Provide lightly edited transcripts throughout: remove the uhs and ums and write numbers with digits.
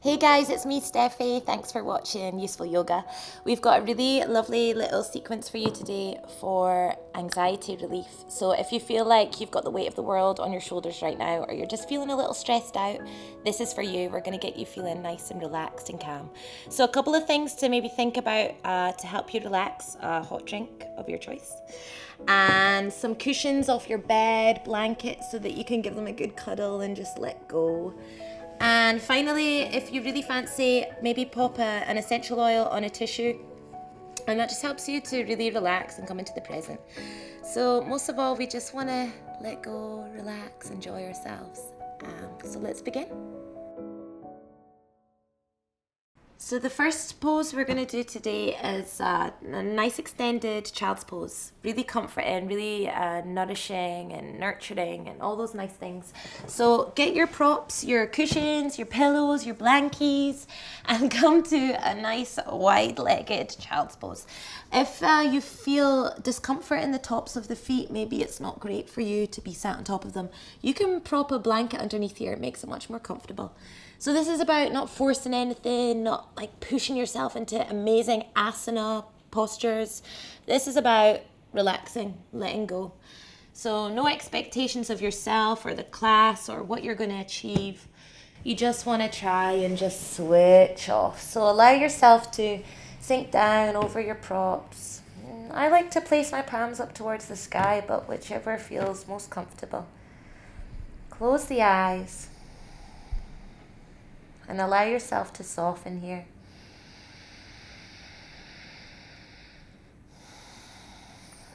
Hey guys, it's me Steffi. Thanks for watching Useful Yoga. We've got a really lovely little sequence for you today for anxiety relief. So if you feel like you've got the weight of the world on your shoulders right now, or you're just feeling a little stressed out, this is for you. We're going to get you feeling nice and relaxed and calm. So a couple of things to maybe think about to help you relax: a hot drink of your choice, and some cushions off your bed, blankets, so that you can give them a good cuddle and just let go. And finally, if you really fancy, maybe pop an essential oil on a tissue, and that just helps you to really relax and come into the present. So most of all, we just want to let go, relax, enjoy ourselves. So let's begin. So the first pose we're going to do today is a nice extended child's pose. Really comforting, really nourishing and nurturing and all those nice things. So get your props, your cushions, your pillows, your blankies, and come to a nice wide-legged child's pose. If you feel discomfort in the tops of the feet, maybe it's not great for you to be sat on top of them, you can prop a blanket underneath here. It makes it much more comfortable. So this is about not forcing anything, not like pushing yourself into amazing asana postures. This is about relaxing, letting go. So no expectations of yourself or the class or what you're going to achieve. You just want to try and just switch off. So allow yourself to sink down over your props. I like to place my palms up towards the sky, but whichever feels most comfortable. Close the eyes. And allow yourself to soften here.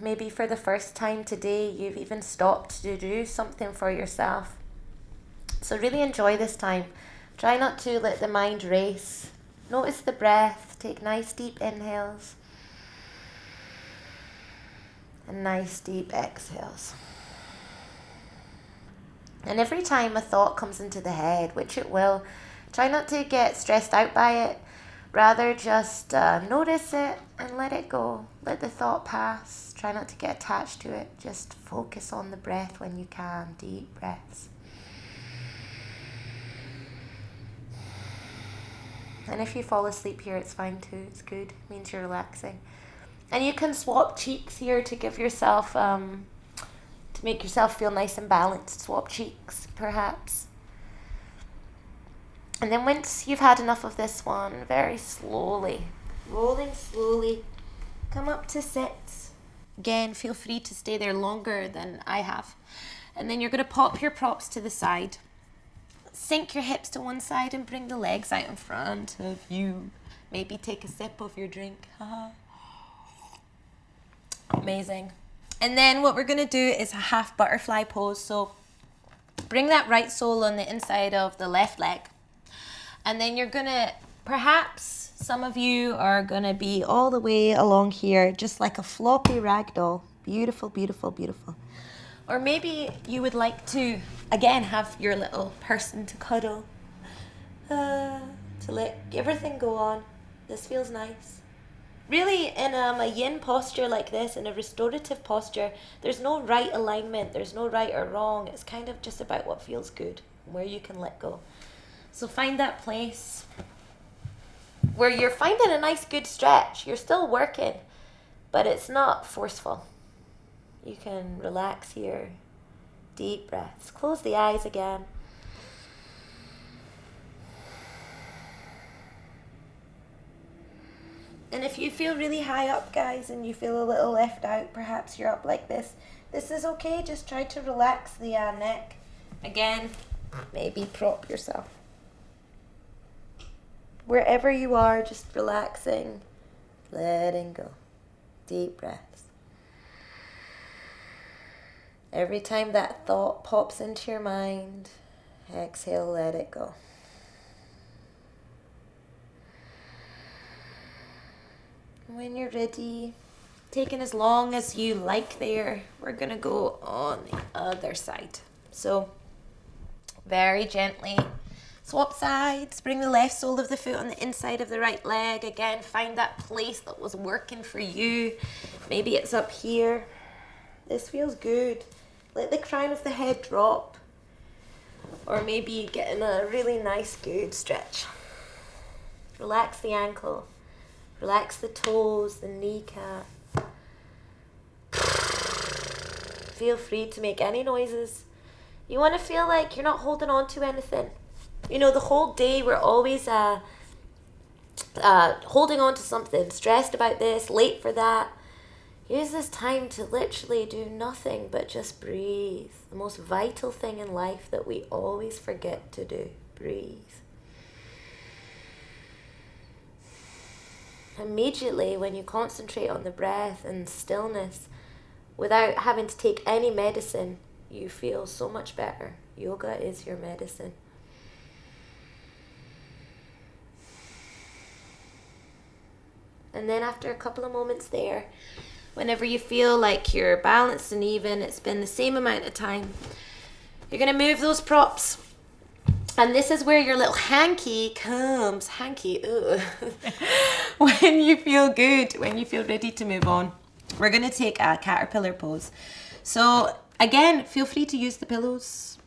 Maybe for the first time today, you've even stopped to do something for yourself. So really enjoy this time. Try not to let the mind race. Notice the breath. Take nice deep inhales. And nice deep exhales. And every time a thought comes into the head, which it will, try not to get stressed out by it. Rather just notice it and let it go. Let the thought pass. Try not to get attached to it. Just focus on the breath when you can. Deep breaths. And if you fall asleep here, it's fine too. It's good. It means you're relaxing. And you can swap cheeks here to give yourself, to make yourself feel nice and balanced. Swap cheeks, perhaps. And then once you've had enough of this one, very slowly, rolling slowly, come up to sit. Again, feel free to stay there longer than I have. And then you're going to pop your props to the side. Sink your hips to one side and bring the legs out in front of you. Maybe take a sip of your drink. Amazing. And then what we're going to do is a half butterfly pose. So bring that right sole on the inside of the left leg. And then you're going to, perhaps some of you are going to be all the way along here, just like a floppy rag doll. Beautiful, beautiful, beautiful. Or maybe you would like to, again, have your little person to cuddle, to let everything go on. This feels nice. Really, in a yin posture like this, in a restorative posture, there's no right alignment, there's no right or wrong. It's kind of just about what feels good, where you can let go. So find that place where you're finding a nice good stretch. You're still working, but it's not forceful. You can relax here. Deep breaths. Close the eyes again. And if you feel really high up, guys, and you feel a little left out, perhaps you're up like this. This is okay. Just try to relax the neck. Again, maybe prop yourself. Wherever you are, just relaxing, letting go. Deep breaths. Every time that thought pops into your mind, exhale, let it go. When you're ready, taking as long as you like there, we're going to go on the other side. So, very gently. Swap sides, bring the left sole of the foot on the inside of the right leg. Again, find that place that was working for you. Maybe it's up here. This feels good. Let the crown of the head drop. Or maybe getting a really nice, good stretch. Relax the ankle. Relax the toes, the kneecap. Feel free to make any noises. You want to feel like you're not holding on to anything. You know, the whole day we're always holding on to something, stressed about this, late for that. Use this time to literally do nothing but just breathe. The most vital thing in life that we always forget to do. Breathe. Immediately when you concentrate on the breath and stillness, without having to take any medicine, you feel so much better. Yoga is your medicine. And then after a couple of moments there, whenever you feel like you're balanced and even, it's been the same amount of time, you're going to move those props. And this is where your little hanky comes. Hanky, ugh. When you feel good, when you feel ready to move on. We're going to take a caterpillar pose. So again, feel free to use the pillows.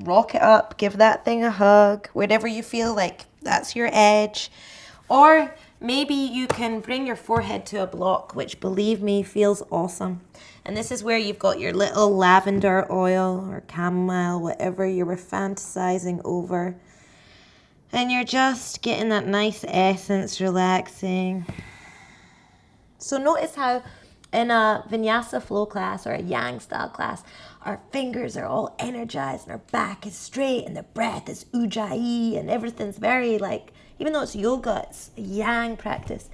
Rock it up, give that thing a hug, wherever you feel like that's your edge. Or maybe you can bring your forehead to a block, which, believe me, feels awesome. And this is where you've got your little lavender oil or chamomile, whatever you were fantasizing over. And you're just getting that nice essence, relaxing. So notice how in a vinyasa flow class or a yang style class, our fingers are all energized and our back is straight and the breath is ujjayi and everything's very like, even though it's yoga, it's a yang practice.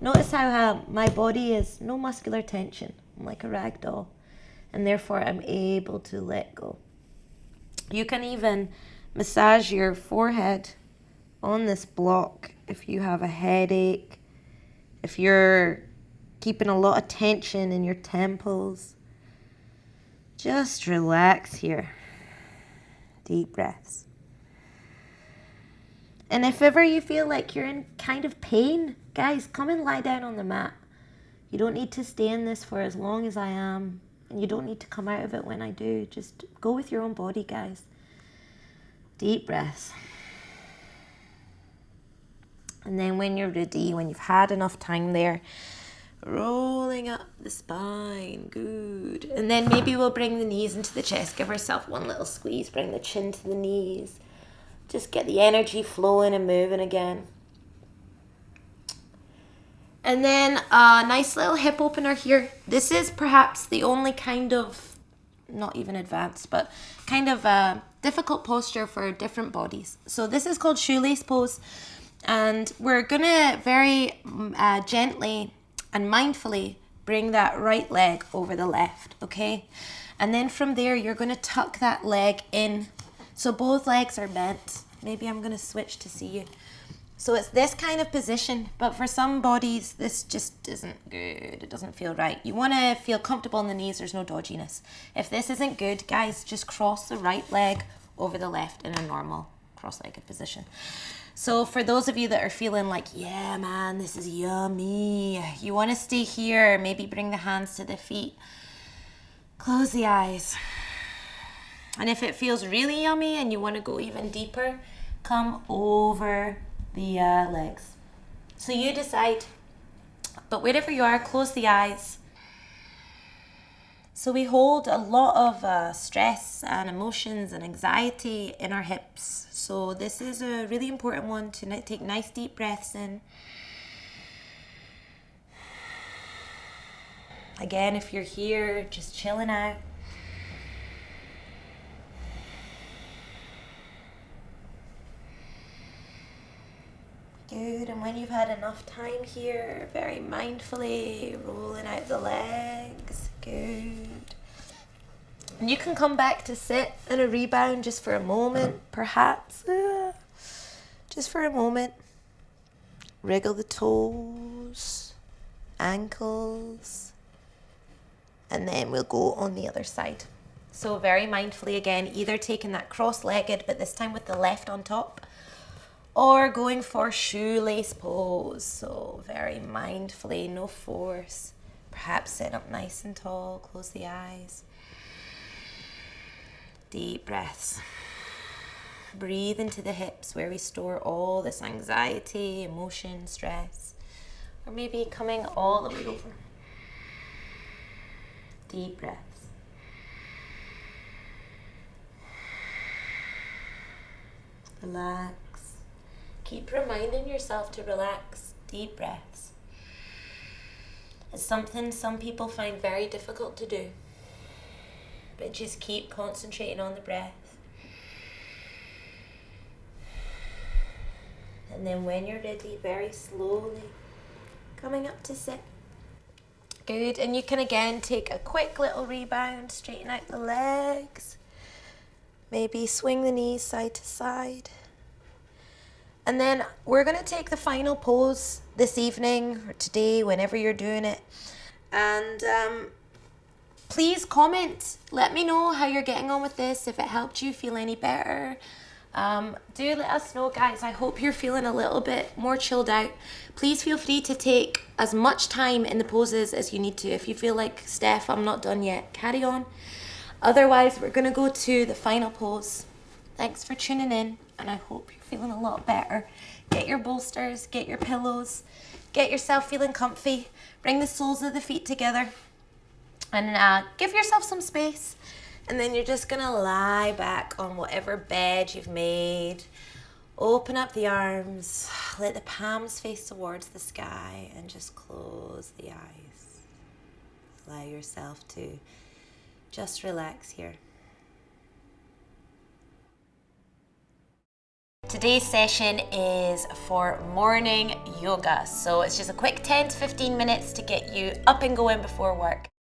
Notice how my body is no muscular tension. I'm like a rag doll. And therefore I'm able to let go. You can even massage your forehead on this block if you have a headache, if you're keeping a lot of tension in your temples. Just relax here. Deep breaths. And if ever you feel like you're in kind of pain, guys, come and lie down on the mat. You don't need to stay in this for as long as I am. And you don't need to come out of it when I do. Just go with your own body, guys. Deep breaths. And then when you're ready, when you've had enough time there, rolling up the spine. Good. And then maybe we'll bring the knees into the chest. Give ourselves one little squeeze. Bring the chin to the knees. Just get the energy flowing and moving again. And then a nice little hip opener here. This is perhaps the only kind of, not even advanced, but kind of a difficult posture for different bodies. So this is called shoelace pose. And we're going to very gently and mindfully bring that right leg over the left, okay? And then from there, you're going to tuck that leg in. So both legs are bent. Maybe I'm going to switch to see you. So it's this kind of position, but for some bodies, this just isn't good. It doesn't feel right. You want to feel comfortable in the knees. There's no dodginess. If this isn't good, guys, just cross the right leg over the left in a normal cross-legged position. So for those of you that are feeling like, yeah, man, this is yummy, you want to stay here. Maybe bring the hands to the feet. Close the eyes. And if it feels really yummy and you want to go even deeper, come over the legs. So you decide. But wherever you are, close the eyes. So we hold a lot of stress and emotions and anxiety in our hips. So this is a really important one to take nice deep breaths in. Again, if you're here, just chilling out. Good, and when you've had enough time here, very mindfully rolling out the legs. Good. And you can come back to sit in a rebound just for a moment, perhaps. Just for a moment. Wriggle the toes, ankles, and then we'll go on the other side. So very mindfully again, either taking that cross-legged, but this time with the left on top, or going for shoelace pose. So very mindfully, no force. Perhaps sit up nice and tall, close the eyes. Deep breaths. Breathe into the hips where we store all this anxiety, emotion, stress. Or maybe coming all the way over. Deep breaths. Relax. Keep reminding yourself to relax. Deep breaths. It's something some people find very difficult to do. But just keep concentrating on the breath. And then when you're ready, very slowly coming up to sit. Good. And you can again take a quick little rebound, straighten out the legs. Maybe swing the knees side to side. And then we're going to take the final pose this evening or today, whenever you're doing it. And please comment. Let me know how you're getting on with this, if it helped you feel any better. Do let us know, guys. I hope you're feeling a little bit more chilled out. Please feel free to take as much time in the poses as you need to. If you feel like, Steph, I'm not done yet, carry on. Otherwise, we're going to go to the final pose. Thanks for tuning in, and I hope you're feeling a lot better. Get your bolsters, get your pillows, get yourself feeling comfy. Bring the soles of the feet together, and give yourself some space. And then you're just going to lie back on whatever bed you've made. Open up the arms, let the palms face towards the sky, and just close the eyes. Allow yourself to just relax here. Today's session is for morning yoga. So it's just a quick 10 to 15 minutes to get you up and going before work.